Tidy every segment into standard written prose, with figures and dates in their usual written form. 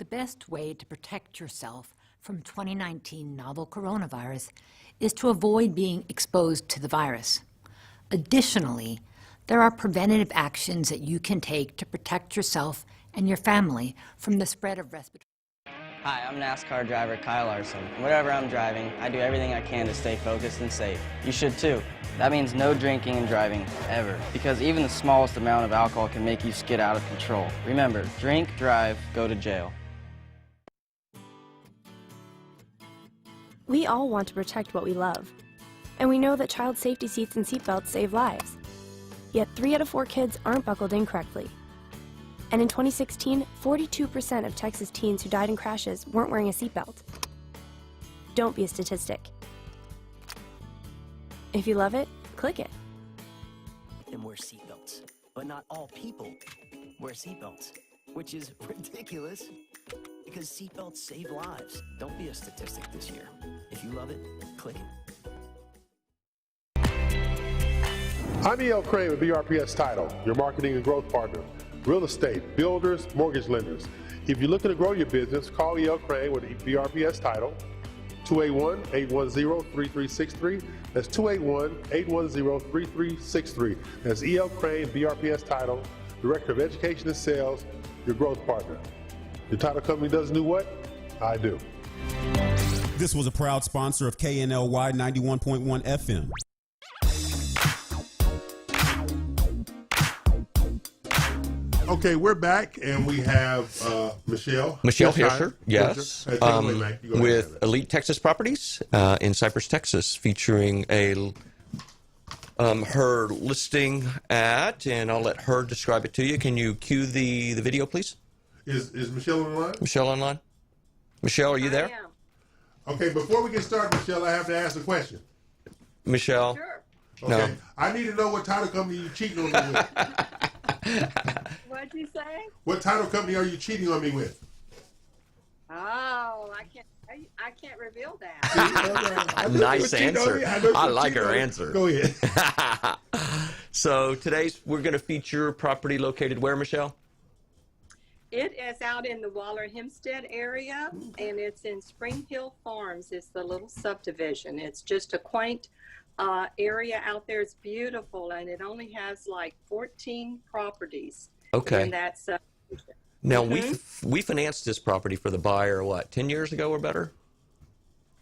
The best way to protect yourself from 2019 novel coronavirus is to avoid being exposed to the virus. Additionally, there are preventative actions that you can take to protect yourself and your family from the spread of respiratory. Hi, I'm NASCAR driver Kyle Larson. Whatever I'm driving, I do everything I can to stay focused and safe. You should too. That means no drinking and driving, ever. Because even the smallest amount of alcohol can make you skid out of control. Remember, drink, drive, go to jail. We all want to protect what we love. And we know that child safety seats and seatbelts save lives. Yet 3 out of 4 kids aren't buckled in correctly. And in 2016, 42% of Texas teens who died in crashes weren't wearing a seatbelt. Don't be a statistic. If you love it, click it. And wear seatbelts. But not all people wear seatbelts, which is ridiculous because seatbelts save lives. Don't be a statistic this year. If you love it, click it. I'm E.L. Crane with BRPS Title, your marketing and growth partner. Real estate, builders, mortgage lenders. If you're looking to grow your business, call E.L. Crane with BRPS Title, 281-810-3363. That's 281-810-3363. That's E.L. Crane, BRPS Title, Director of Education and Sales, your growth partner. Your title company does do what? I do. This was a proud sponsor of KNLY 91.1 FM. Okay, we're back, and we have Michelle Hirscher, yes, with Elite Texas Properties in Cypress, Texas, featuring her listing at, and I'll let her describe it to you. Can you cue the video, please? Is Michelle online? Michelle online? Michelle, are you there? I am. Okay, before we get started, Michelle, I have to ask a question. Michelle? Sure. Okay. No. I need to know what title company you cheating on me with. What'd you say? What title company are you cheating on me with? Oh, I can't reveal that. Nice answer. I like her answer. Go ahead. So we're going to feature property located where, Michelle? It is out in the Waller-Hempstead area, and it's in Spring Hill Farms. It's the little subdivision. It's just a quaint area out there. It's beautiful, and it only has like 14 properties. Okay. In that subdivision. Now, we financed this property for the buyer, what, 10 years ago or better?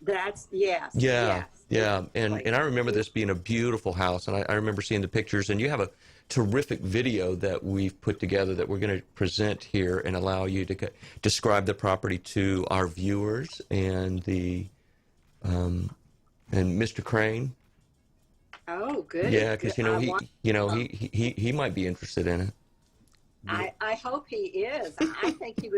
That's, yes. Yeah, yes. yeah. And I remember this being a beautiful house, and I remember seeing the pictures, and you have a terrific video that we've put together that we're going to present here and allow you to describe the property to our viewers and and Mr. Crane. Oh, good. Yeah, because he might be interested in it. I hope he is. I think he'd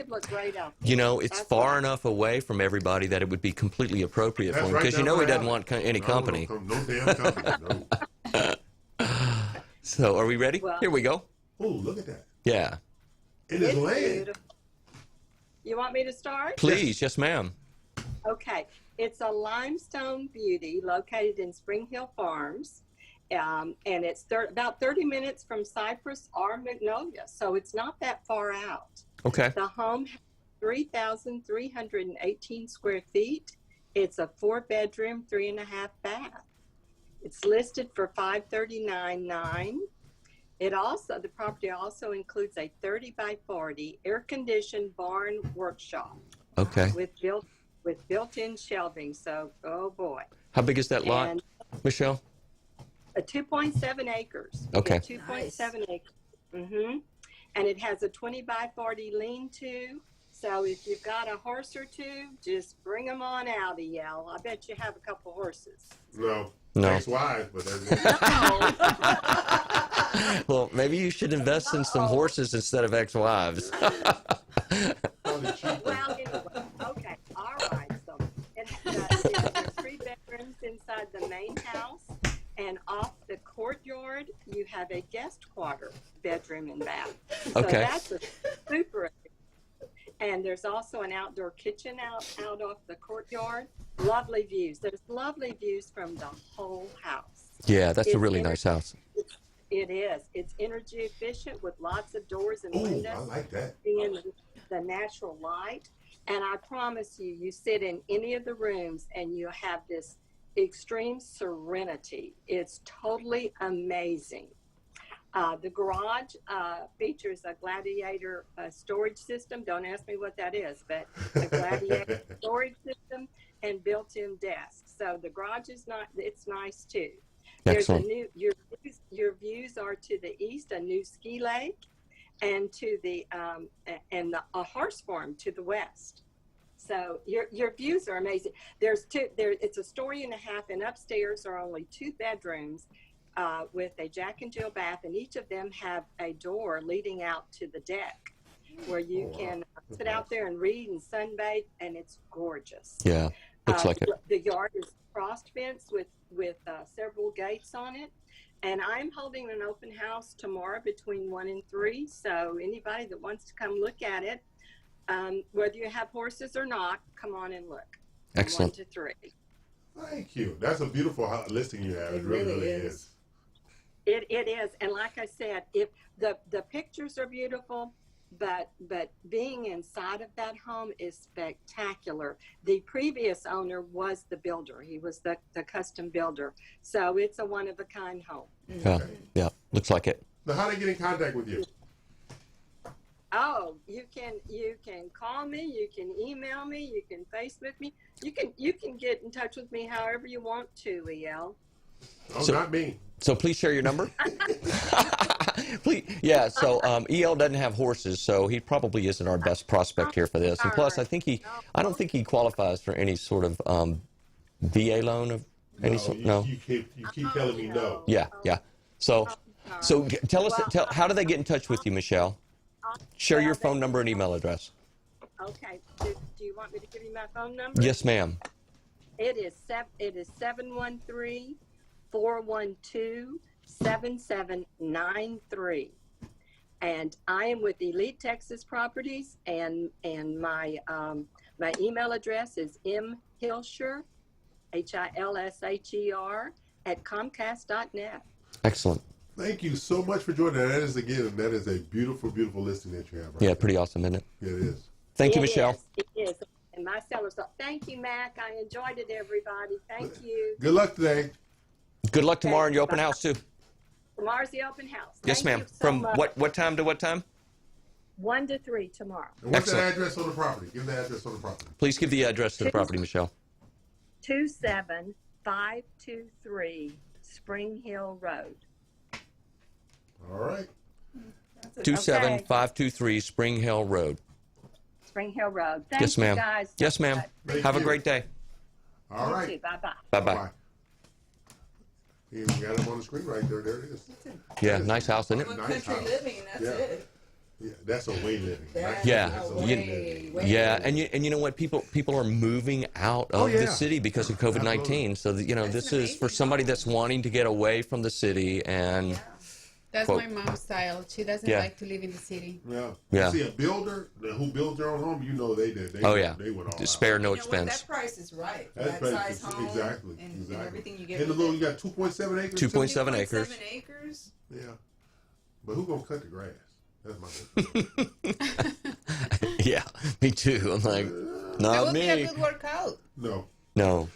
look great out there. You know, it's far enough away from everybody that it would be completely appropriate for him, because he doesn't want any company. No damn company, no. So, are we ready? Well, here we go. Oh, look at that. Yeah. It is land. Beautiful. You want me to start? Please, yes, ma'am. Okay. It's a limestone beauty located in Spring Hill Farms. And it's about 30 minutes from Cypress or Magnolia, so it's not that far out. Okay. The home has 3,318 square feet. It's a 4-bedroom, 3.5 bath. It's listed for $539,900. The property also includes a 30 by 40 air-conditioned barn workshop. Okay. With built-in shelving. So, oh boy. How big is that lot, Michelle? 2.7 acres. Okay. 2.7 acres. Mm-hmm. And it has a 20 by 40 lean-to. So if you've got a horse or two, just bring them on out, E.L. I bet you have a couple horses. No. Ex-wife, but Well, maybe you should invest in some horses instead of ex-wives. Well, anyway, okay, all right. So there's 3 bedrooms inside the main house, and off the courtyard, you have a guest quarter, bedroom and bath. So that's a super. And there's also an outdoor kitchen out off the courtyard. Lovely views. There's lovely views from the whole house. Yeah, that's a really nice house. it is. It's energy efficient with lots of doors and Ooh, windows. I like that. Seeing the natural light. And I promise you, you sit in any of the rooms and you have this extreme serenity. It's totally amazing. The garage features a Gladiator storage system. Don't ask me what that is, but a Gladiator storage system and built-in desks. So the garage is it's nice too. Excellent. There's your views are to the east, a new ski lake, and to the a horse farm to the west. So your views are amazing. It's a story and a half, and upstairs are only 2 bedrooms with a Jack and Jill bath, and each of them have a door leading out to the deck where you can sit out there and read and sunbathe, and it's gorgeous. Yeah, looks like it. The yard is frost fenced with several gates on it. And I'm holding an open house tomorrow between 1 and 3. So anybody that wants to come look at it, whether you have horses or not, come on and look. Excellent. 1 to 3. Thank you. That's a beautiful listing you have. It really is. It is. And like I said, if the pictures are beautiful, but being inside of that home is spectacular. The previous owner was the builder. He was the custom builder. So it's a one-of-a-kind home. Yeah, looks like it. Now, how do they get in contact with you? Oh, you can call me, you can email me, you can Facebook me. You can get in touch with me however you want to, EL. Oh, not me. So please share your number. Please, yeah. So EL doesn't have horses, so he probably isn't our best prospect here for this. And plus, I don't think he qualifies for any sort of VA loan of any sort. No. You keep telling me no. Yeah. So tell us. How do they get in touch with you, Michelle? Share your phone number and email address. Okay. Do you want me to give you my phone number? Yes, ma'am. It is 713-412-7793. And I am with Elite Texas Properties, and my email address is mhilsher, HILSHER, @comcast.net. Excellent. Thank you so much for joining us. That is a beautiful, beautiful listing that you have. Right there. Pretty awesome, isn't it? Yeah, it is. Thank you, Michelle. It is. And my sellers. Thank you, Mac. I enjoyed it, everybody. Thank you. Good luck today. Good luck tomorrow in your open house too. Tomorrow's the open house. Yes, Thank ma'am. you so From much. what time to what time? 1 to 3 tomorrow. And what's the Excellent. address on the property? Give the address on the property. Please give the address to the property, Michelle. 27523 Spring Hill Road. All right. 27523 Spring Hill Road. Spring Hill Road. Thank Yes, you, ma'am. guys. so Yes, ma'am. much. Thank Have a you. great day. All You right. too. Bye-bye. Bye-bye. You got him on the screen right there. There it is. Yeah, nice house, isn't it? Nice house. living, and that's Yeah. it. Yeah, that's a way living. Yeah. That's a way, way living. way Yeah, and you know what? People are moving out of the city because of COVID-19. So this is for somebody that's wanting to get away from the city and. That's Quote. my mom's style. She doesn't Yeah. like to live in the city. Yeah. Yeah. See, a builder who builds their own home, they did. They went all out. Spare no What? expense. That price is right. That's That price size is- home exactly. and everything you get. And the with little, it. you got 2.7 acres. 2.7 acres. 2.7 acres. Yeah. But who gonna cut the grass? That's my question. Yeah, me too. I'm like, That not would be a me. good workout. No. No.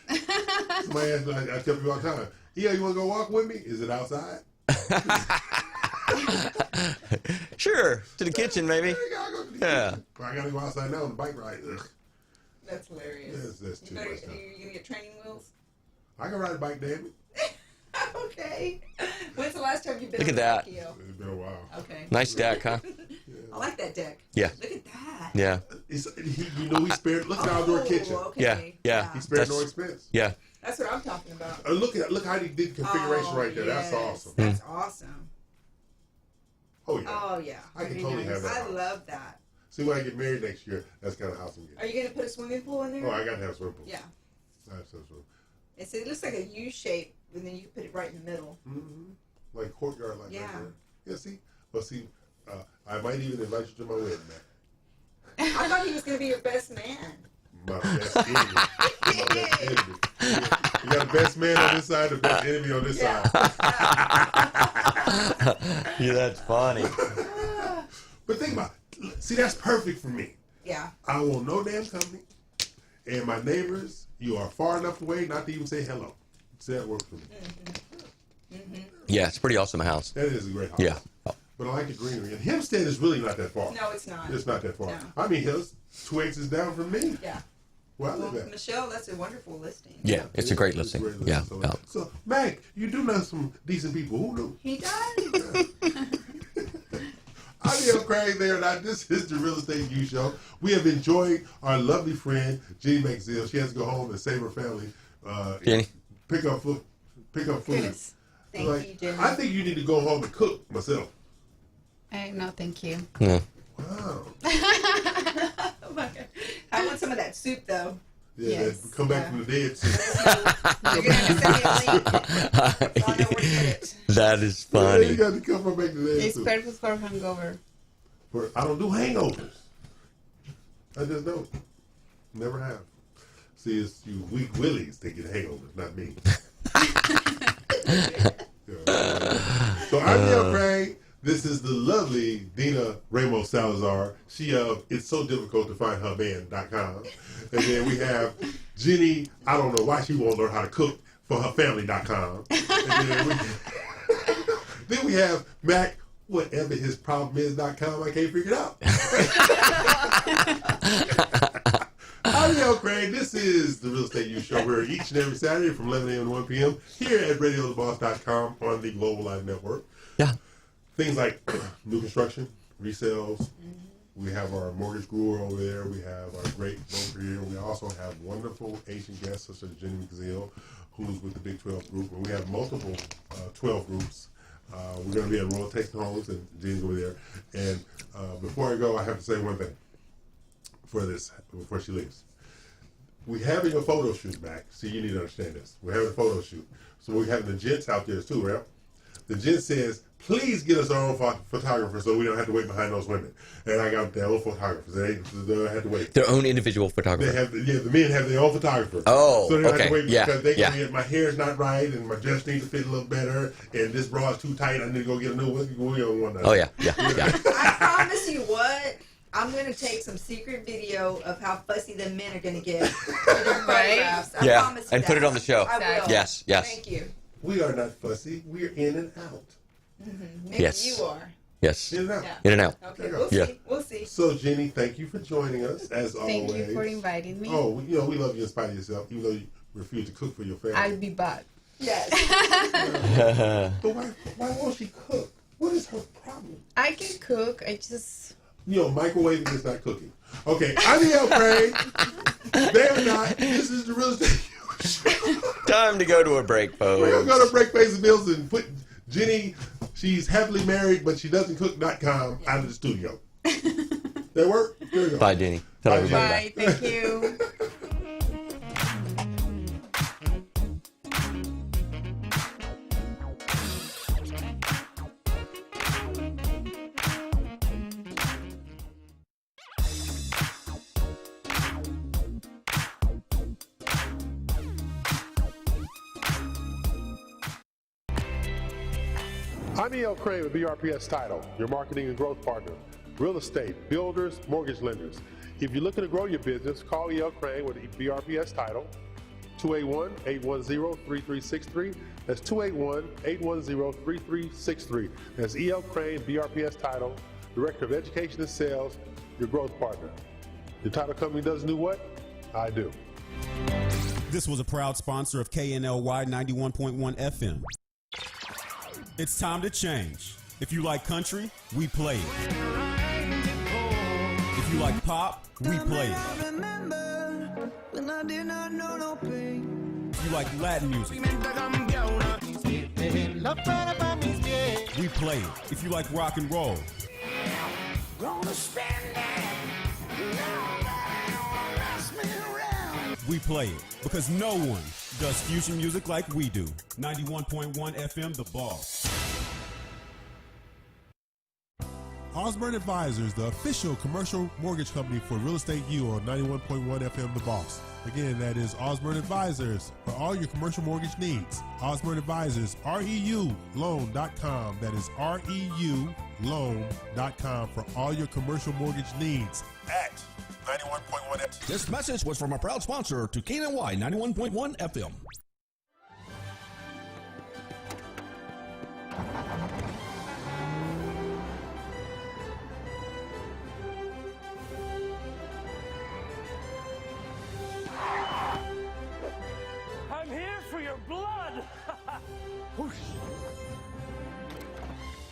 Somebody asked me, I tell people all the time, yeah, you wanna go walk with me? Is it outside? Sure, to the kitchen maybe. There you go, I'll go to the Yeah. kitchen. I gotta go outside now on the bike ride. Ugh. That's hilarious. That's too You better, much time. you gonna get training wheels? I can ride a bike, damn it. Okay. When's the last time you've been Look on at that. the deck, It's been a while. Okay. Nice deck, huh? I like that deck. Yeah. Look at that. Yeah. He spared. Look at the outdoor kitchen. Okay. Yeah. He spared no That's- expense. Yeah. That's what I'm talking about. Look how he did configuration right there. Yes. That's awesome. That's awesome. Oh yeah. Oh yeah. I can Very totally have that I house. love that. See, when I get married next year, that's the kind of house I'm Are getting. you gonna put a swimming pool in there? Oh, I got to have a swimming pool. Yeah. That's so swimming. It looks like a U shape, and then you can put it right in the middle. Mm-hmm. Like courtyard, like Yeah. right there. Yeah. See, but see, I might even invite you to my wedding, man. I thought he was gonna be your best man. My best enemy. My best enemy. You got the best man on this side, the best enemy on this side. Yeah, that's funny. But think about it. See, that's perfect for me. Yeah. I want no damn company. And my neighbors, you are far enough away not to even say hello. See, that works for me. Yeah, it's a pretty awesome house. That is a great house. Yeah. But I like the greenery. And Hempstead is really not that far. No, it's not. It's not that far. No. I mean, Hills, 2 acres down from me. Yeah. Where I Well, live at. Michelle, that's a wonderful listing. Yeah, it's a great listing. Yeah. So, Yeah. so, Mac, you do know some decent people. Who knew? He does. I'm Neil Craig there, and this is the Real Estate U Show. We have enjoyed our lovely friend, Jenny McZill. She has to go home and save her family. Jenny? Pick up food. Goodness. Thank you, Jenny. I think you need to go home and cook myself. No, thank you. Yeah. Wow. Oh my God. I want some of that soup, though. Yeah, Yes, that come back yeah. from the dead. You're going to have to send me a link. So I know where to put it. That is Yeah, funny. you got to come from back to the dead. It's too. perfect for hangover. I don't do hangovers. I just don't. Never have. See, it's you weak willies that get hangovers, not me. So I'm Neil Craig. This is the lovely Dina Ramos Salazar. She It's So Difficult to Find Her Man.com. And then we have Jenny, I don't know why she won't learn how to cook, for her family.com. And then we have Mac, whatever his problem is.com. I can't figure it out. I'm Neil Craig. This is the Real Estate U Show. We're each and every Saturday from 11 a.m. to 1 p.m. here at radiotheboss.com on the Global Live Network. Yeah. Things like new construction, resales. We have our mortgage guru over there. We have our great broker here. We also have wonderful Asian guests such as Jenny McZill, who's with the Big 12 group. And we have multiple 12 groups. We're going to be at Royal Texan Homes, and Jenny's over there. And before I go, I have to say one thing before she leaves. We're having a photo shoot back. See, you need to understand this. We're having a photo shoot. So we're having the gents out there too, right? The gent says, please get us our own photographer so we don't have to wait behind those women. And I got their own photographers. They don't have to wait. Their own individual photographer. The men have their own photographer. Oh, so they don't have okay. to wait because they Yeah. can get, my hair's not right and my dress needs to fit a little better and this bra is too tight. I need to go get a new one. We don't want that. Oh, yeah. I promise you what? I'm going to take some secret video of how fussy the men are going to get for their photographs. I Yeah, promise you and that. put it on the show. I will. Yes. Thank you. We are not fussy. We're in and out. Maybe Yes. you are. Yes. In and out. Yeah. In and out. Okay, we'll Yeah. see. We'll see. So, Jenny, thank you for joining us, as Thank always. you for inviting me. Oh, we love you in spite of yourself, even though you refuse to cook for your family. I'll be back. Yes. But why won't she cook? What is her problem? I can cook. I just... Microwaving is not cooking. Okay, I'm Neil Craig. They're not. This is the Real Estate Show. Time to go to a break, folks. We're going to go to break, pays the bills, and put Jenny, she's happily married, but she doesn't cook.com out of the studio. That work? Here we go. Bye, Jenny. Tell Bye, everybody Bye. Thank you. I'm E.L. Crane with BRPS Title, your marketing and growth partner. Real estate, builders, mortgage lenders. If you're looking to grow your business, call E.L. Crane with BRPS Title, 281-810-3363. That's 281-810-3363. That's E.L. Crane, BRPS Title, Director of Education and Sales, your growth partner. Your title company doesn't do what? I do. This was a proud sponsor of KNLY 91.1 FM. It's time to change. If you like country, we play it. If you like pop, we play it. If you like Latin music, we play it. If you like rock and roll, we play it. Because no one does fusion music like we do. 91.1 FM, The Boss. Osborne Advisors, the official commercial mortgage company for Real Estate U on 91.1 FM The Boss. Again, that is Osborne Advisors for all your commercial mortgage needs. Osborne Advisors, REULoan.com. That is REULoan.com for all your commercial mortgage needs at 91.1 FM. This message was from a proud sponsor to KNLY 91.1 FM. I'm here for your blood! Whoosh.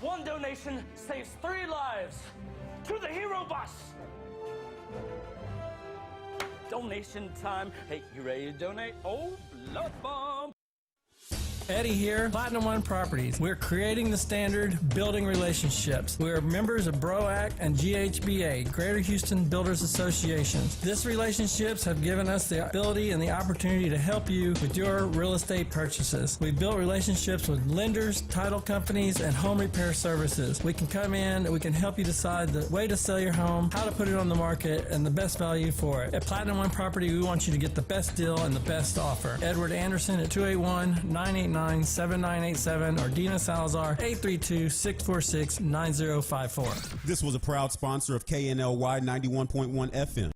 One donation saves 3 lives. To the hero bus! Donation time. Hey, you ready to donate? Oh, blood bomb! Eddie here, Platinum One Properties. We're creating the standard, building relationships. We're members of BROAC and GHBA, Greater Houston Builders Associations. These relationships have given us the ability and the opportunity to help you with your real estate purchases. We've built relationships with lenders, title companies, and home repair services. We can come in and we can help you decide the way to sell your home, how to put it on the market, and the best value for it. At Platinum One Property, we want you to get the best deal and the best offer. Edward Anderson at 281-989-7987 or Dina Salazar 832-646-9054. This was a proud sponsor of KNLY 91.1 FM.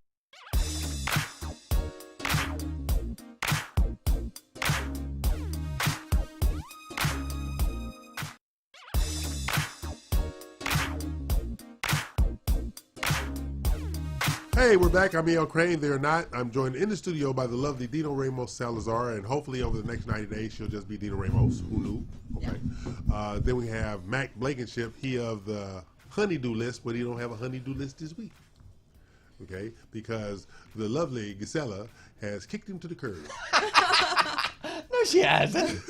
Hey, we're back. I'm E.L. Crane. They're not. I'm joined in the studio by the lovely Dino Ramos Salazar, and hopefully over the next 90 days she'll just be Dino Ramos. Who knew? Okay. Yeah. Then we have Mac Blankenship. He of the honeydew list, but he don't have a honeydew list this week. Okay, because the lovely Gisela has kicked him to the curb. No, she hasn't.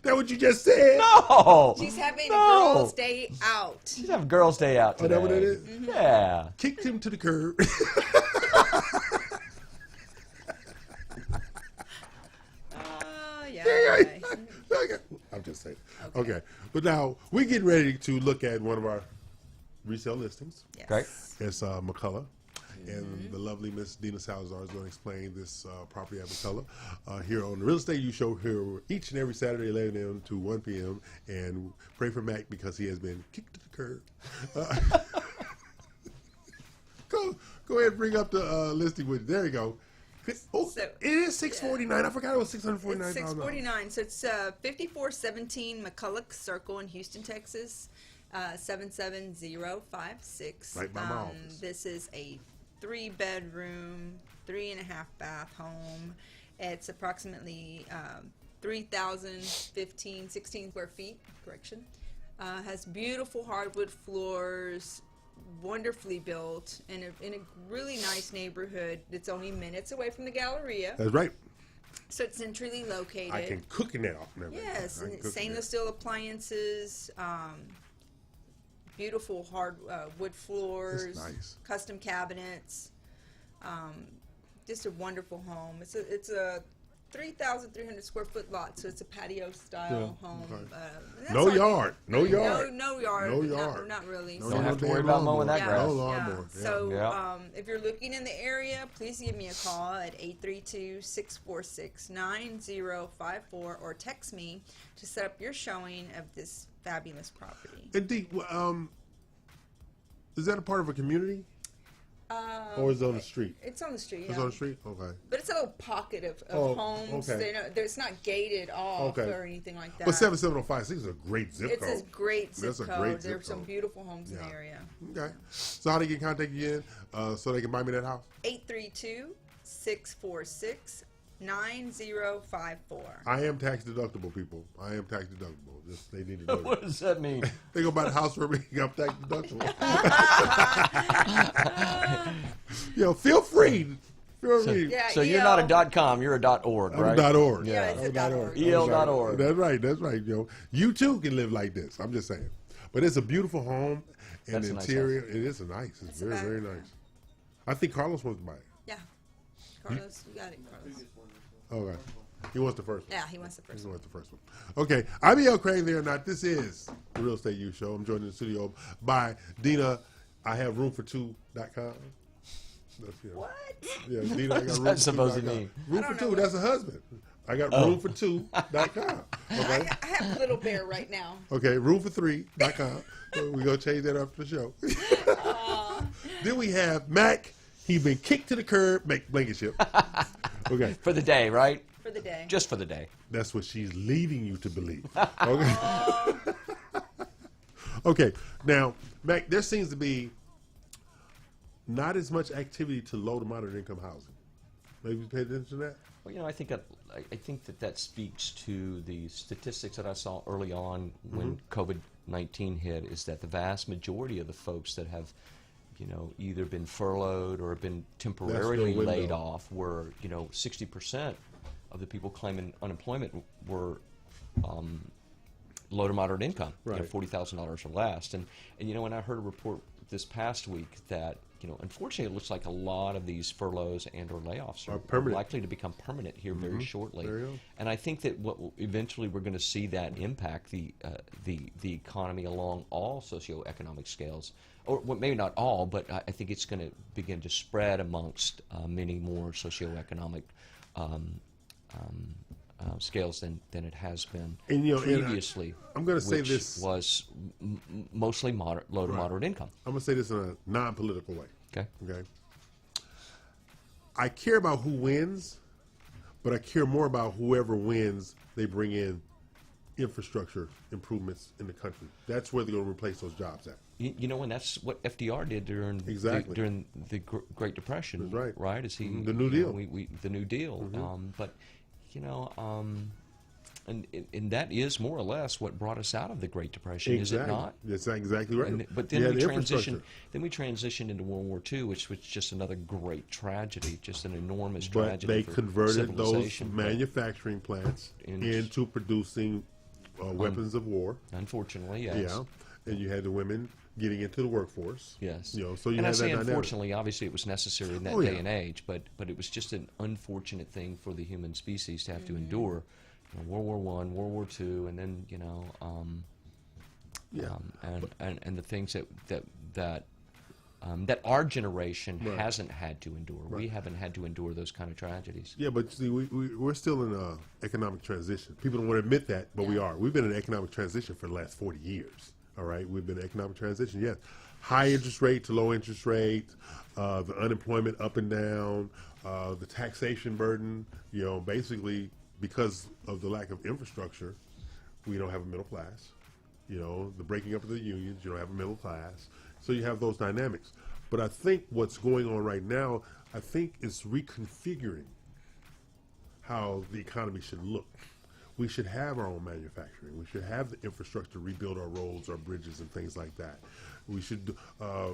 That what you just said? No. She's having a girls' day out. She's having girls' day out today. Oh, that what it is? Mm-hmm. Yeah. Kicked him to the curb. Yeah. I'm just saying. Okay. But now we're getting ready to look at one of our resale listings. Yes. Great. It's McCullough. And the lovely Miss Dina Salazar is going to explain this property at McCullough here on the Real Estate U Show here each and every Saturday, 11 a.m. to 1 p.m. And pray for Mac because he has been kicked to the curb. Go ahead and bring up the listing with you. There you go. Oh, so, it is $649. I forgot it was $649. It's $649. So it's 5417 McCullough Circle in Houston, Texas, 77056. Right by my office. This is a 3-bedroom, 3.5 bath home. It's approximately 3,016 square feet. Correction. Has beautiful hardwood floors. Wonderfully built in a really nice neighborhood. It's only minutes away from the Galleria. That's right. So it's centrally located. I can cook in that off. Yes, and stainless steel appliances, beautiful wood floors, nice. Custom cabinets. Just a wonderful home. It's a 3,300 square foot lot, so it's a patio style home. Okay. No yard. No yard. No yard. Not really. No, don't have to worry about mowing that grass. No lawnmower. Yeah. So if you're looking in the area, please give me a call at 832-646-9054 or text me to set up your showing of this fabulous property. Indeed. Is that a part of a community? Or is it on the street? It's on the street. It's on the street? Okay. But it's a little pocket of homes. Okay. It's not gated off or anything like that. But 77056 is a great zip code. It's a great zip code. That's a great zip There's some beautiful homes in the area. Okay. So how do they get contact you in so they can buy me that house? 832-646-9054. I am tax deductible, people. I am tax deductible. Just they need to know. What does that mean? They go buy the house for me. I'm tax deductible. Feel free. Yeah, so you're not a .com, you're a .org, right? I'm .org. Yeah, it's a .org. EL.org. That's right. You too can live like this. I'm just saying. But it's a beautiful home, and the interior, it is nice. It's very, very nice. I think Carlos wants to buy it. Yeah. Carlos, you got it, Carlos. Okay. He wants the first one. Yeah, he wants the first He one. wants the first one. Okay, I'm E.L. Craig there or not. This is the Real Estate U Show. I'm joined in the studio by Dina. I have roomfor2.com. What? Yeah, Dina, I got What's room that for supposed to 2.com. mean? Room for two, that's a husband. I got roomfor2.com. Okay. I have a little bear right now. Okay, roomfor3.com. So we're going to change that after the show. Then we have Mac. He's been kicked to the curb, make Blankenship. Okay. For the day, right? For the day. Just for the day. That's what she's leading you to believe. Okay. Okay. Now, Mac, there seems to be not as much activity to low to moderate income housing. Maybe you paid attention to that? Well, you know, I think that speaks to the statistics that I saw early on when COVID-19 hit, is that the vast majority of the folks that have, you know, either been furloughed or been temporarily laid off were, you know, 60% of the people claiming unemployment were low to moderate income, you know, $40,000 or less. And you know, when I heard a report this past week that, you know, unfortunately, it looks like a lot of these furloughs and or layoffs are likely to become permanent here very shortly. And I think that eventually we're going to see that impact the economy along all socioeconomic scales, or well, maybe not all, but I think it's going to begin to spread amongst many more socioeconomic scales than it has been and, you know, previously. I'm going to say which this was mostly low to moderate income. I'm going to say this in a non-political way. Okay. Okay. I care about who wins, but I care more about whoever wins, they bring in infrastructure improvements in the country. That's where they're going to replace those jobs at. You know, and that's what FDR did during the Great Depression. That's right. Right? Is he the New Deal? The New Deal. But you know, and that is more or less what brought us out of the Great Depression, is it not? That's exactly right. But then we transitioned into World War II, which was just another great tragedy, just an enormous tragedy. But they for converted those civilization. manufacturing plants into producing weapons of war. Unfortunately, yes. Yeah, and you had the women getting into the workforce. Yes. You know, so you and had I say that unfortunately, obviously it was necessary in that day and age, but it was just an unfortunate thing for the human species to have to endure. You know, World War I, World War II, and then, you know, and the things that our generation hasn't had to endure. We haven't had to endure those kind of tragedies. Yeah, but see, we're still in an economic transition. People don't want to admit that, but we are. We've been in economic transition for the last 40 years. All right, we've been in economic transition, yes. High interest rate to low interest rate, the unemployment up and down, the taxation burden, you know, basically because of the lack of infrastructure, we don't have a middle class. You know, the breaking up of the unions, you don't have a middle class. So you have those dynamics. But I think what's going on right now, I think is reconfiguring how the economy should look. We should have our own manufacturing. We should have the infrastructure to rebuild our roads, our bridges, and things like that. We should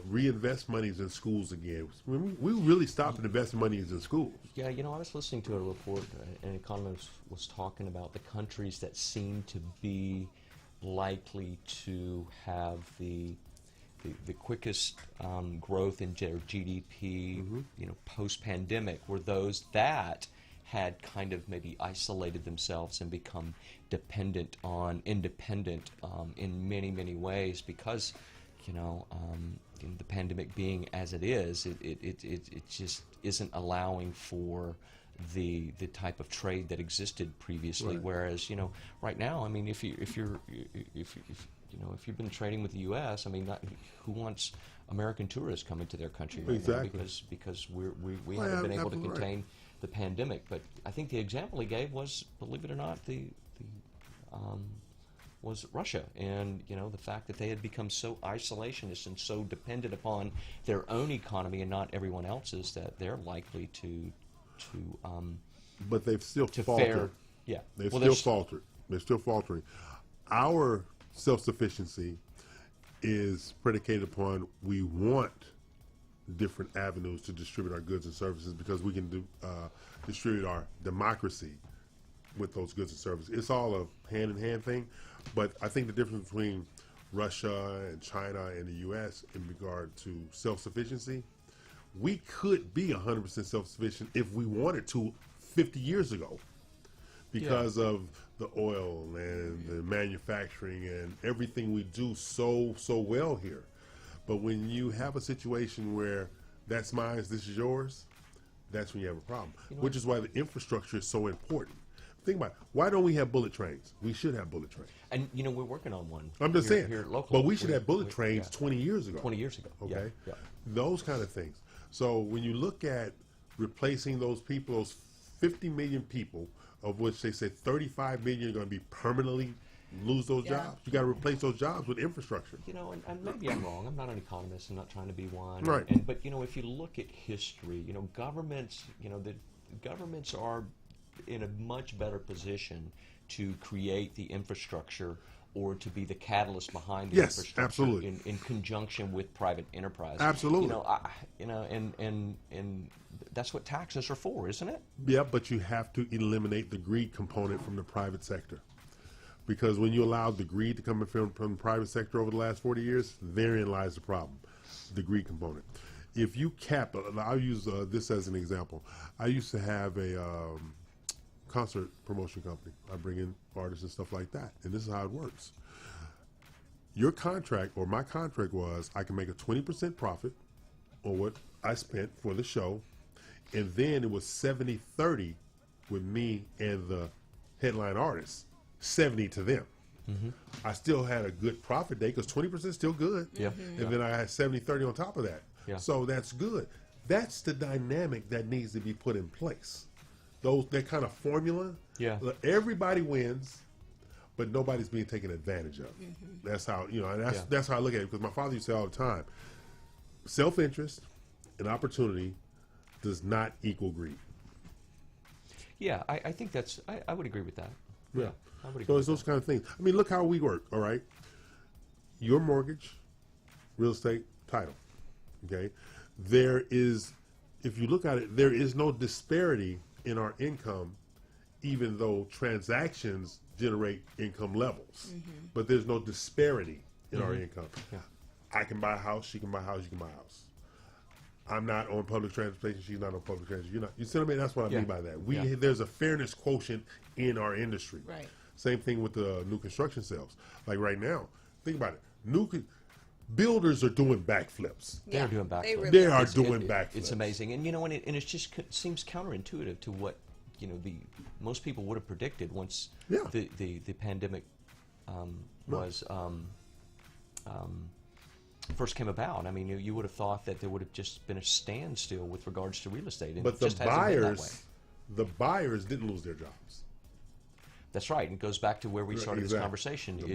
reinvest monies in schools again. We really stopped investing monies in schools. Yeah, you know, I was listening to a report, an economist was talking about the countries that seem to be likely to have the quickest growth in their GDP, you know, post-pandemic, were those that had kind of maybe isolated themselves and become independent in many, many ways because, you know, the pandemic being as it is, it just isn't allowing for the type of trade that existed previously. Whereas, you know, right now, I mean, if you've been trading with the U.S., I mean, who wants American tourists coming to their country right now? Because we haven't been able to contain the pandemic. But I think the example he gave was, believe it or not, was Russia, and you know, the fact that they had become so isolationist and so dependent upon their own economy and not everyone else's, that they're likely to but they've still faltered. They've still faltered. They're still faltering. Our self-sufficiency is predicated upon we want different avenues to distribute our goods and services because we can distribute our democracy with those goods and services. It's all a hand-in-hand thing, but I think the difference between Russia and China and the U.S. in regard to self-sufficiency, we could be 100% self-sufficient if we wanted to 50 years ago. because of the oil and the manufacturing and everything we do so well here. But when you have a situation where that's mine, this is yours, that's when you have a problem. Which is why the infrastructure is so important. Think about it. Why don't we have bullet trains? We should have bullet trains. And we're working on one. I'm just saying. Here locally. But we should have bullet trains 20 years ago. 20 years ago. Okay? Yeah. Those kind of things. So when you look at replacing those people, those 50 million people, of which they say 35 million are going to be permanently lose those jobs. You got to replace those jobs with infrastructure. And maybe I'm wrong. I'm not an economist. I'm not trying to be one. Right. But if you look at history, governments, the governments are in a much better position to create the infrastructure or to be the catalyst behind the infrastructure. Absolutely. In conjunction with private enterprise. Absolutely. And that's what taxes are for, isn't it? Yeah, but you have to eliminate the greed component from the private sector. Because when you allow the greed to come from the private sector over the last 40 years, therein lies the problem, the greed component. If you cap, I'll use this as an example. I used to have a concert promotion company. I bring in artists and stuff like that, and this is how it works. Your contract, or my contract was, I can make a 20% profit on what I spent for the show, and then it was 70-30 with me and the headline artist, 70 to them. I still had a good profit day because 20% is still good. And then I had 70-30 on top of that. So that's good. That's the dynamic that needs to be put in place. That kind of formula. Everybody wins, but nobody's being taken advantage of. That's how that's how I look at it. Because my father used to say all the time, self-interest and opportunity does not equal greed. Yeah, I think that's. I would agree with that. Yeah. I would agree So it's those kind of things. I mean, look how we work. All right, your mortgage, real estate, title. Okay, there is, if you look at it, there is no disparity in our income, even though transactions generate income levels. But there's no disparity in our income. I can buy a house, she can buy a house, you can buy a house. I'm not on public transportation, she's not on public transportation. You're not. You see what I mean? That's what I mean by that. There's a fairness quotient in our industry. Right. Same thing with the new construction sales. Like right now, think about it. Builders are doing backflips. They're doing backflips. They are doing backflips. It's amazing, and and it just seems counterintuitive to what most people would have predicted once the pandemic first came about. I mean, you would have thought that there would have just been a standstill with regards to real estate, and but it just hasn't been that way. The buyers didn't lose their jobs. That's right, and it goes back to where we started this conversation. The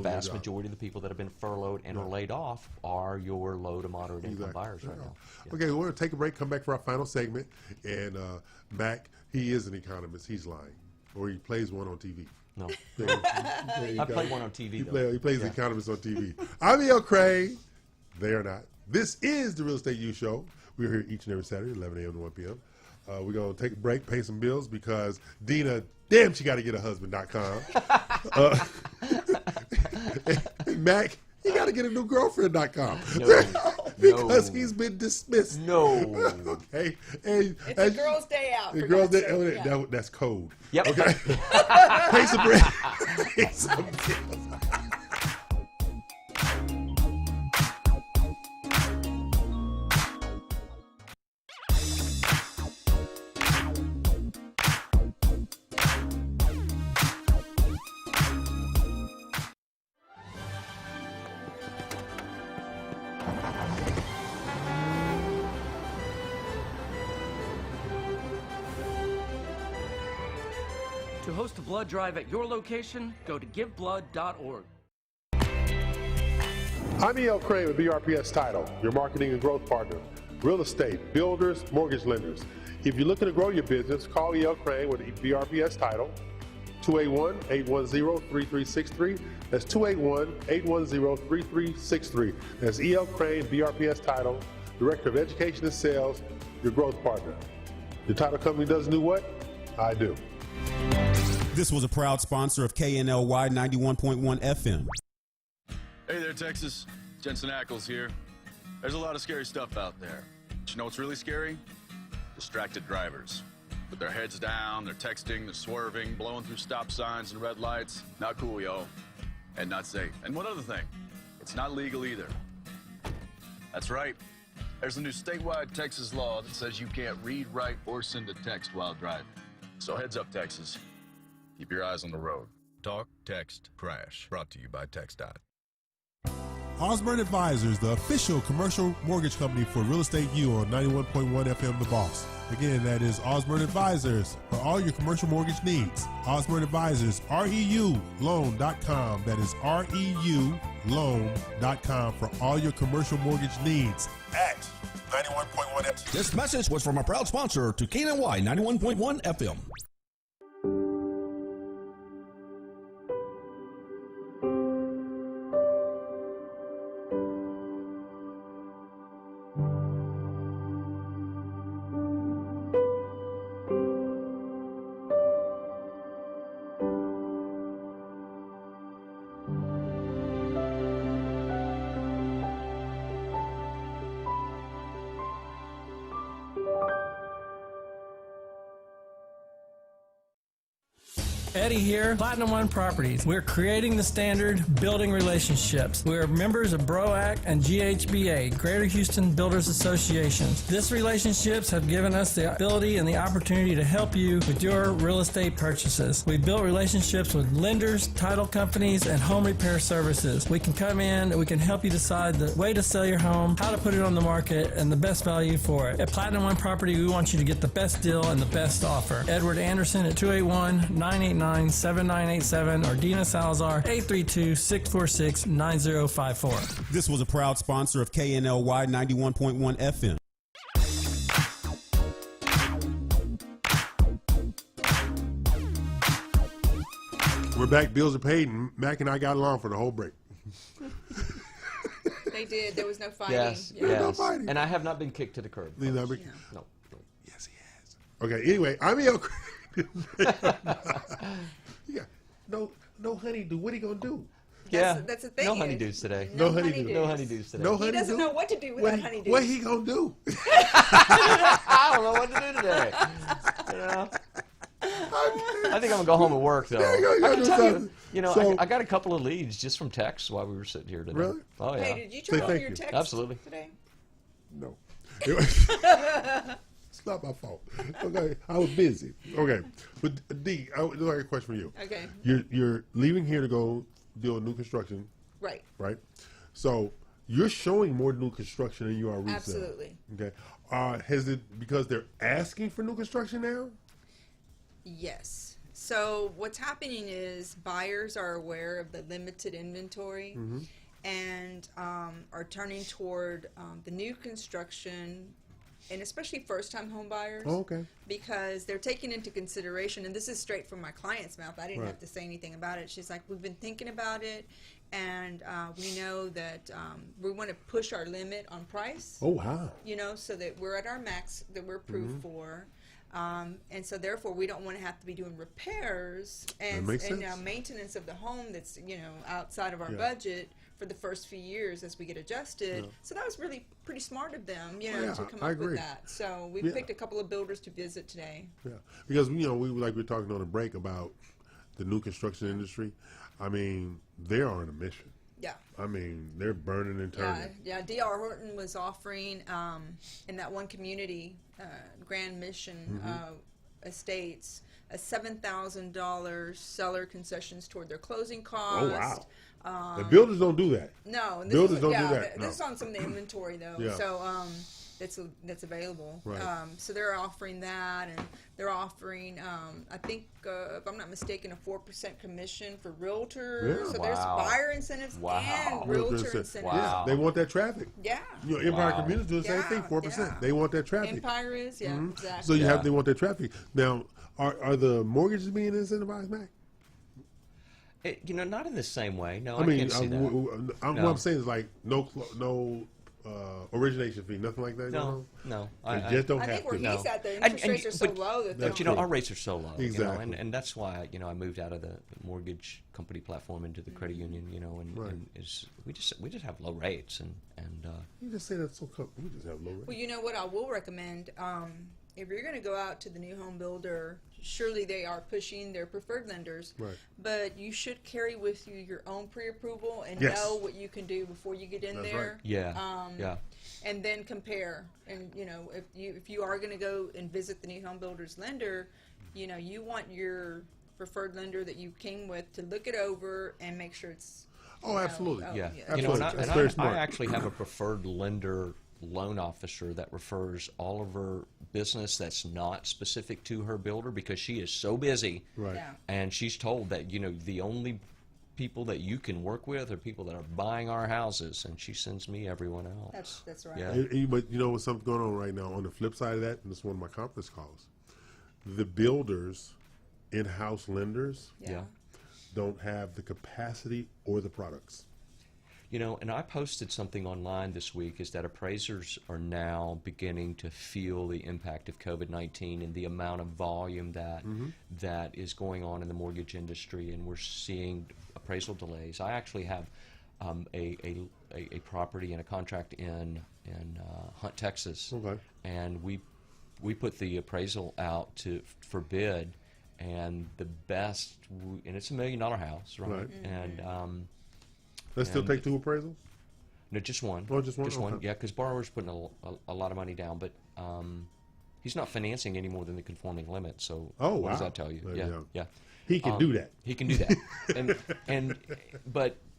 vast majority of the people that have been furloughed and are laid off are your low to moderate income buyers right now. Okay, we're going to take a break, come back for our final segment, and Mac, he is an economist. He's lying, or he plays one on TV. No. I play one on TV, though. He plays the economist on TV. I'm E.L. Craig. They are not. This is the Real Estate U Show. We're here each and every Saturday, 11 a.m. to 1 p.m. We're going to take a break, pay some bills, because Dina, damn, she got to get a husband.com. Mac, he got to get a new girlfriend.com. Because he's been dismissed. Okay. And it's a girl's day out. The girl's day, that's code. Yep. Okay. Pay some break. Pay some bills. To host a blood drive at your location, go to giveblood.org. I'm E.L. Craig with BRPS Title, your marketing and growth partner. Real estate, builders, mortgage lenders. If you're looking to grow your business, call E.L. Craig with BRPS Title, 281-810-3363. That's 281-810-3363. That's E.L. Crane, BRPS Title, Director of Education and Sales, your growth partner. Your title company doesn't do what? I do. This was a proud sponsor of KNLY 91.1 FM. Hey there, Texas. Jensen Ackles here. There's a lot of scary stuff out there. But you know what's really scary? Distracted drivers. With their heads down, they're texting, they're swerving, blowing through stop signs and red lights. Not cool, yo. And not safe. And one other thing, it's not legal either. That's right. There's a new statewide Texas law that says you can't read, write, or send a text while driving. So heads up, Texas. Keep your eyes on the road. Talk, text, crash. Brought to you by TxDOT. Osborne Advisors, the official commercial mortgage company for Real Estate U on 91.1 FM The Boss. Again, that is Osborne Advisors for all your commercial mortgage needs. Osborne Advisors, REULoan.com. That is REULoan.com for all your commercial mortgage needs at 91.1 FM. This message was from a proud sponsor to KNLY 91.1 FM. Eddie here, Platinum One Properties. We're creating the standard, building relationships. We're members of BROAC and GHBA, Greater Houston Builders Associations. These relationships have given us the ability and the opportunity to help you with your real estate purchases. We've built relationships with lenders, title companies, and home repair services. We can come in and we can help you decide the way to sell your home, how to put it on the market, and the best value for it. At Platinum One Property, we want you to get the best deal and the best offer. Edward Anderson at 281-989-7987 or Dina Salazar 832-646-9054. This was a proud sponsor of KNLY 91.1 FM. We're back. Bills are paid, and Mac and I got along for the whole break. They did. There was no fighting. Yes, Yeah. yes. No fighting. And I have not been kicked to the curb. He's not been- No. Yes, he has. Okay, anyway, I'm El. Yeah, no honeydew. What are you gonna do? Yeah, That's the thing. no is- honeydews today. No honeydew. No honeydews today. No He honeydew. doesn't know what to do without honeydews. What he gonna do? I don't know what to do today. You know? I think I'm gonna go home and work though. Yeah, you gotta I can do tell you, something. you know, So- I got a couple of leads just from texts while we were sitting here today. Really? Oh yeah. Hey, did you Say turn on thank your you. text Absolutely. today? No. It's not my fault. Okay, I was busy. Okay, but D, I got a question for you. Okay. You're leaving here to go deal with new construction, Right. right? So you're showing more new construction than you are resale. Absolutely. Okay. Has it because they're asking for new construction now? Yes. So what's happening is buyers are aware of the limited inventory and are turning toward the new construction, and especially first-time home buyers. Oh, okay. Because they're taking into consideration, and this is straight from my client's mouth. I didn't Right. have to say anything about it. She's like, we've been thinking about it, and we know that we want to push our limit on price. Oh wow. You know, so that we're at our max that we're approved for. And so therefore we don't want to have to be doing repairs and makes sense. maintenance of the home that's, you know, outside of our Yeah. budget for the first few years as we get adjusted. Yeah. So that was really pretty smart of them, you know, Yeah, to come I up with agree. that. So we Yeah. picked a couple of builders to visit today. Yeah, because we were talking on a break about the new construction industry. I mean, they're on a mission. Yeah. I mean, they're burning and turning. Yeah, D.R. Horton was offering in that one community, Grand Mission Estates, a $7,000 seller concessions toward their closing cost. Oh wow. The builders don't do that. No, and Builders is, don't yeah, do that. This is No. on some of the inventory though, Yeah. so that's available. Right. So they're offering that, and they're offering, I think, if I'm not mistaken, a 4% commission for realtors. Yeah. So there's Wow. buyer incentives Wow. and Realtors realtor said- incentives. Wow. Yeah, they want that traffic. Yeah. You know, Empire Wow. Communities do the same thing, 4%. Yeah. They want that traffic. Empire is, yeah, exactly. So Yeah. they want that traffic. Now, are the mortgages being incentivized, Mac? You know, not in the same way. No, I mean, can't see that. what I'm saying is like no origination fee, nothing like that. No. They just don't I have think where to. he's at, the And- interest and- rates are so but- low that That's But you know, true. our rates are so low, Exactly. you know, and that's why I moved out of the mortgage company platform into the credit union, you know, and, Right. and we just have low rates and You just say that's so. We just have low rates. Well, you know what I will recommend if you're going to go out to the new home builder, surely they are pushing their preferred lenders. Right. But you should carry with you your own pre-approval and Yes. know what you can do before you get in That's there. right. Yeah. Yeah. And then compare. And you know, if you are going to go and visit the new home builder's lender, you know, you want your preferred lender that you came with to look it over and make sure it's. Oh, absolutely. Yeah. Absolutely. You know, That's very smart. I actually have a preferred lender loan officer that refers all of her business that's not specific to her builder because she is so busy. Right. Yeah. And she's told that, you know, the only people that you can work with are people that are buying our houses, and she sends me everyone else. That's right. Yeah. But you know what's something going on right now on the flip side of that, and this is one of my conference calls. The builders, in-house lenders, Yeah. don't have the capacity or the products. You know, and I posted something online this week is that appraisers are now beginning to feel the impact of COVID-19 and the amount of volume that that is going on in the mortgage industry, and we're seeing appraisal delays. I actually have a property and a contract in Hunt, Texas, and we put the appraisal out for bid, and the best, and it's $1 million house, right? And They still take 2 appraisals? No, just one. Oh, just one? Just one, Okay. yeah, because borrower's putting a lot of money down, but he's not financing any more than the conforming limit, so what does that tell you? There Yeah, you go. yeah. He can do that. He can do that.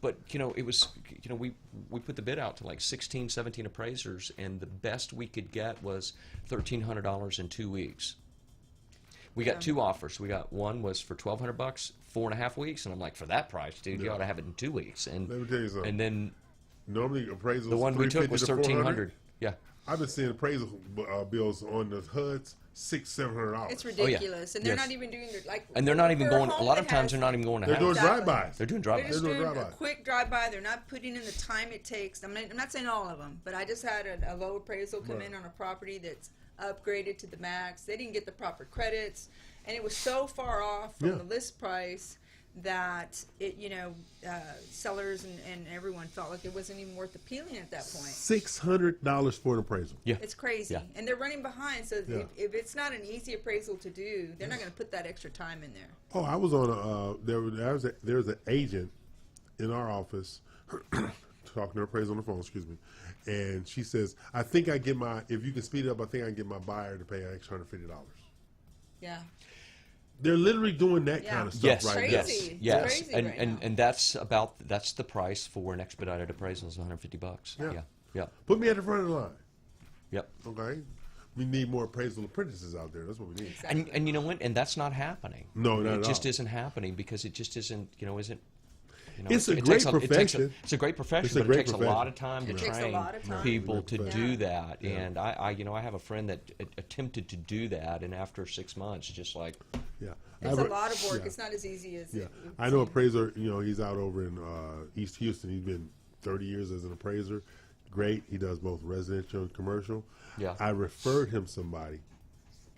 But you know, it was, you know, we put the bid out to like 16, 17 appraisers, and the best we could get was $1,300 in 2 weeks. We got 2 offers. We got one was for $1,200, 4.5 weeks, and I'm like, for that price, dude, you ought to have it in 2 weeks. And let me tell you something. And then normally appraisals. the one we took was 1,300. Yeah. I've been seeing appraisal bills on the HUDs $600-700. It's ridiculous, and they're not even doing their like. And they're not even for a going. A home lot that of times has- they're not even going to. They're doing house. drive-bys. They're doing They're drive-bys. just doing a quick drive-by. They're not putting in the time it takes. I'm not saying all of them, but I just had a low appraisal come in on a property that's upgraded to the max. They didn't get the proper credits, and it was so far off from the list price that it, you know, sellers and everyone felt like it wasn't even worth appealing at that point. $600 for an appraisal. Yeah. It's crazy, and they're running behind. So if it's not an easy appraisal to do, they're not going to put that extra time in there. Oh, I was on there was an agent in our office talking to her appraiser on the phone, excuse me, and she says, I think I get if you can speed it up, I think I can get my buyer to pay an extra $150. Yeah. They're literally doing that kind of stuff right now. Yes, and that's the price for an expedited appraisal is $150. Yeah. Put me at the front of the line. Yep. Okay. We need more appraisal apprentices out there. That's what we need. Exactly. And you know what? And that's not happening. No, not it at just all. isn't happening because it just isn't. You know, isn't. You know, It's a it great takes profession. It's a great profession, It's a but great it takes profession. a lot of time to train people to do that. And I have a friend that attempted to do I and after 6 months, just like. Yeah. It's a lot of work. It's not as easy as. Yeah. I know appraiser, you know, he's out over in East Houston. He's been 30 years as an appraiser. Great. He does both residential and commercial. Yeah. I referred him somebody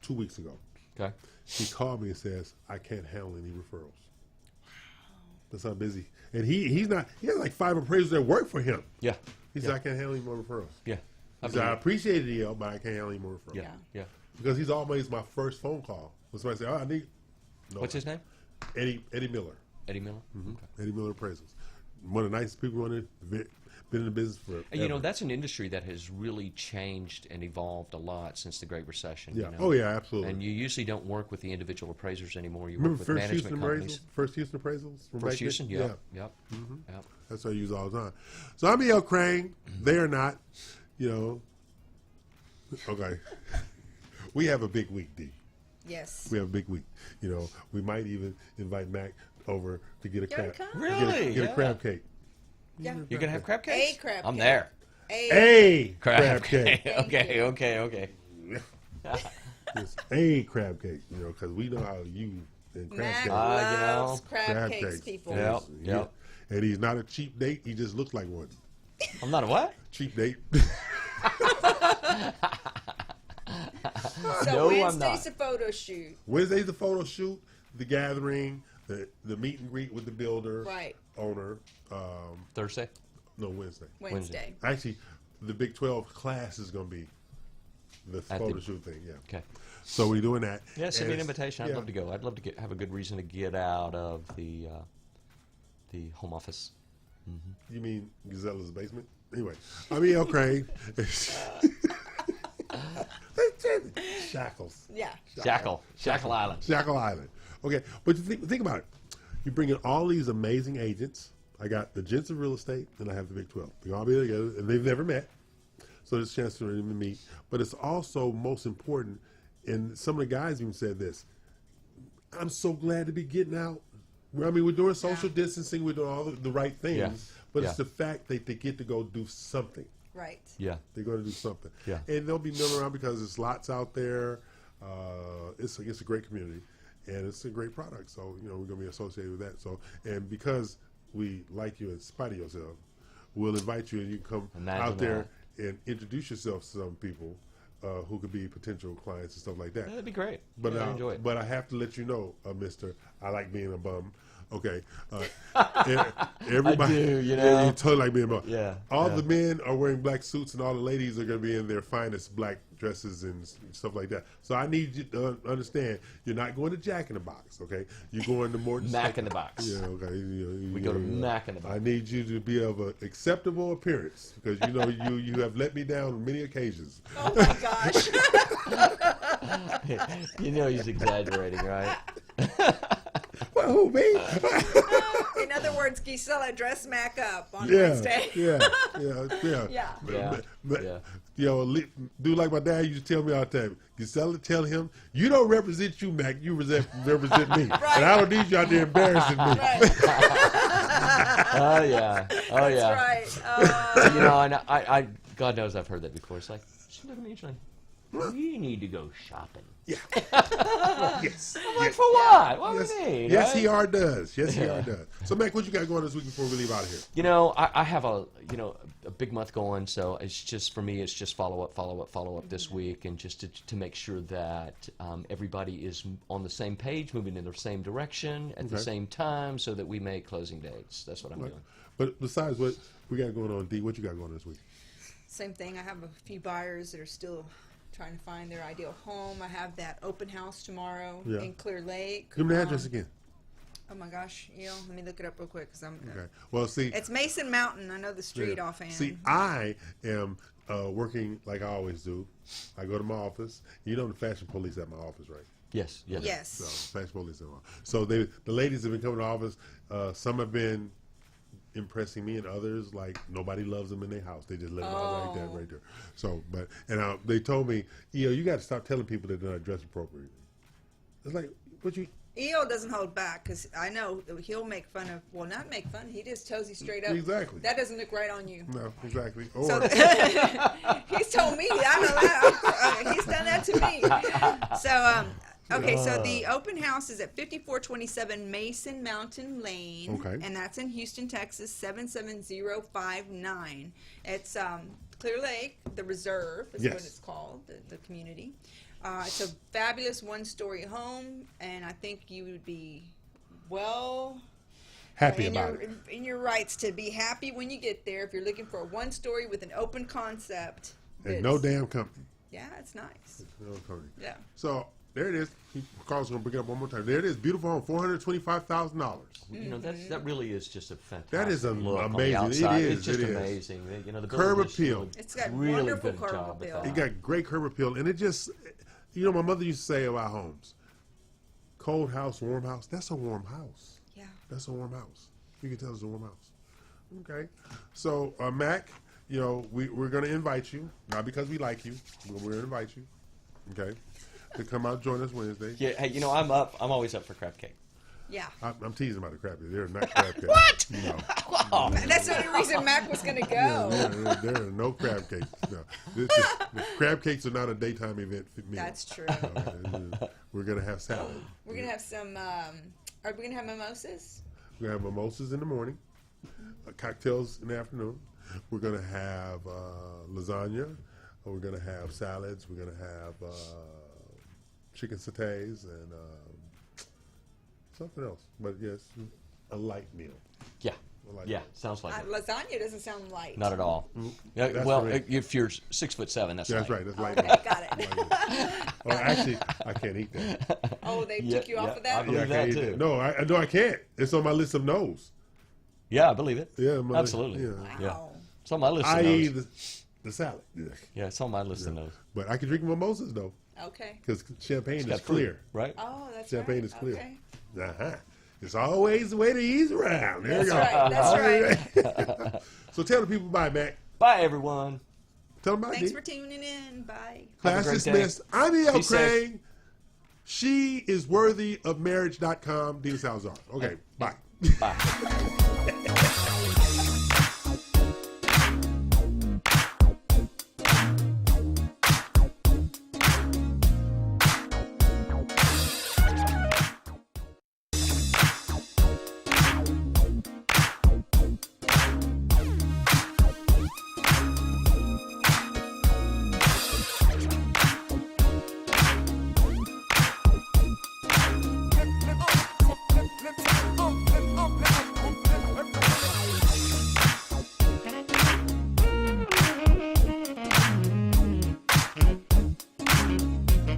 2 weeks ago. Okay. He called me and says, I can't handle any referrals. That's how busy. And he has like 5 appraisers that work for him. Yeah. He said, I can't handle any more referrals. Yeah. He said, I appreciate the help, but I can't handle any more referrals. Yeah. Because he's always my first phone call. When somebody say, I need. No. What's his name? Eddie Miller. Eddie Miller. Mm-hmm. Eddie Miller Appraisals. One of the nicest people on it. Been in the business for. And, you know, that's an industry that has really changed and evolved a lot since the Great Recession. Yeah. You know? Oh yeah, absolutely. And you usually don't work with the individual appraisers anymore. You Remember work with First management Houston companies. Appraisals? First Houston Appraisals? From First back Houston, then? yep. Yep. Yep. That's what I use all the time. So I'm E.L. Crane. They are not. You know. Okay. We have a big week, D. Yes. We have a big week. You know, we might even invite Mac over to get a crab. Really? Get a crab cake. Yeah. You're gonna have crab cake? A crab I'm cake. there. A crab cake. Okay. It's a crab cake, you know, because we know how you and crab Mac cake. loves crab cakes, people. Yes, yeah. And he's not a cheap date. He just looks like one. I'm not a what? Cheap date. So No, I'm Wednesday's not. a photo shoot. Wednesday's the photo shoot, the gathering, the meet and greet with the builder, Right. owner. Thursday? No, Wednesday. Wednesday. Actually, the Big 12 class is going to be the photo shoot thing. Yeah. Okay. So we're doing that. Yeah, send me an And invitation. I'd yeah. love to go. I'd love to have a good reason to get out of the home office. You mean Gazella's basement? Anyway, I'm E.L. Crane. Shackles. Yeah. Shackle Island. Shackle Island. Okay, but you think about it. You bring in all these amazing agents. I got the gents of real estate, and I have the Big 12. They all be together, and they've never met. So there's a chance for them to meet. But it's also most important, and some of the guys even said this, I'm so glad to be getting out. I mean, we're doing social distancing, we're doing all the right things, but it's the fact that they get to go do something. Right. Yeah. They're going to do something. Yeah. And they'll be milling around because there's lots out there. It's a great community, and it's a great product. So, we're going to be associated with that. So, and because we like you in spite of yourself, we'll invite you, and you can come out there and introduce yourself to some people who could be potential clients and stuff like that. That'd be great. But I'd enjoy it. But I have to let you know, Mister, I like being a bum. Okay. Everybody, I do, you totally like being a bum. Yeah. All the men are wearing black suits, and all the ladies are going to be in their finest black dresses and stuff like that. So I need you to understand, you're not going to Jack in the Box, okay? You're going to more Mac in the Box. Yeah, okay. We go to Mac in the Box. I need you to be of an acceptable appearance because you have let me down on many occasions. Oh my gosh. He's exaggerating, right? Well, who, me? In other words, Gisela dressed Mac up on Yeah. Wednesday. Yeah. Do like my dad used to tell me all the time. Gisela, tell him, you don't represent you, Mac. You represent me. And I don't need you out there embarrassing me. Oh, yeah. Oh, That's yeah. right. And I God knows I've heard that before. It's like, she looked at me, she's like, we need to go shopping. Yeah. Yes. I'm like, for what? What do we need? Yes, right? he are does. Yes, he are does. So, Mac, what you got going this week before we leave out of here? I have a big month going, so it's just, for me, it's just follow up this week, and just to make sure that everybody is on the same page, moving in the same direction at the same time, so that we make closing dates. That's what I'm doing. But besides what we got going on, D, what you got going this week? Same thing. I have a few buyers that are still trying to find their ideal home. I have that open house tomorrow in Clear Lake. Give me the address again. Oh my gosh, let me look it up real quick because I'm. Okay. Well, see, it's Mason Mountain. I know the street offhand. See, I am working like I always do. I go to my office. You know the fashion police at my office, right? Yes. So fashion police at my office. So the ladies have been coming to the office. Some have been impressing me, and others, like, nobody loves them in their house. They just let them out like that right there. So, they told me, you got to stop telling people that they're not dressed appropriately. It's like, what you... EO doesn't hold back because I know he'll make fun of, well, not make fun, he just tells you straight up. Exactly. That doesn't look right on you. No, exactly. Or, So, he's told me, he's done that to me. So, okay, so the open house is at 5427 Mason Mountain Lane. Okay. And that's in Houston, Texas, 77059. It's Clear Lake, the Reserve is what it's called, the community. It's a fabulous one-story home, and I think you would be happy about it. In your rights to be happy when you get there if you're looking for a one-story with an open concept. And no damn company. Yeah, it's nice. No company. Yeah. So, there it is. Carl's going to bring it up one more time. There it is. Beautiful home. $425,000. That really is just a fantastic That is look on the amazing. outside. It is. It's just it is. amazing. The curb building just appeal. It's got really wonderful good curb job with appeal. that. It got great curb appeal, and it just, my mother used to say about homes, cold house, warm house. That's a warm house. Yeah. That's a warm house. You can tell it's a warm house. Okay. So, Mac, we're going to invite you, not because we like you, but we're going to invite you, okay, to come out and join us Wednesday. Yeah, hey, I'm up. I'm always up for crab cake. Yeah. I'm teasing about the crab cake. They're not crab cakes. What? No. That's the only reason Mac was going to go. Yeah, there are no crab cakes. No. The crab cakes are not a daytime event for me. That's true. We're going to have salad. We're going to have some, are we going to have mimosas? We're going to have mimosas in the morning, cocktails in the afternoon. We're going to have lasagna. We're going to have salads. We're going to have chicken sautés and something else. But yes, a light meal. Yeah. Like Yeah, sounds like it. Lasagna doesn't sound light. Not at all. Yeah, That's well, correct. if you're 6'7", that's That's light. right. That's light. Okay, got it. Oh, actually, I can't eat that. Oh, they Yeah, took you yeah, off of that? I believe I that can't eat too. that. No, I can't. It's on my list of no's. Yeah, I believe it. Yeah, my Absolutely. list, yeah. Yeah. It's on my list of I eat no's. the salad. Yeah. Yeah, it's on my list of no's. But I can drink mimosas though, Okay. because champagne It's is got fruit, clear. right? Oh, that's Champagne right. is clear. Okay. Uh-huh. It's always the way to ease around. There That's you go. right. That's right. So tell the people bye, Mac. Bye, everyone. Tell them bye. Thanks D. for tuning in. Bye. Class great day. dismissed. I'm E.L. Be safe. Crane. She is worthy of marriage.com. Dina Salazar. Okay, bye. Bye.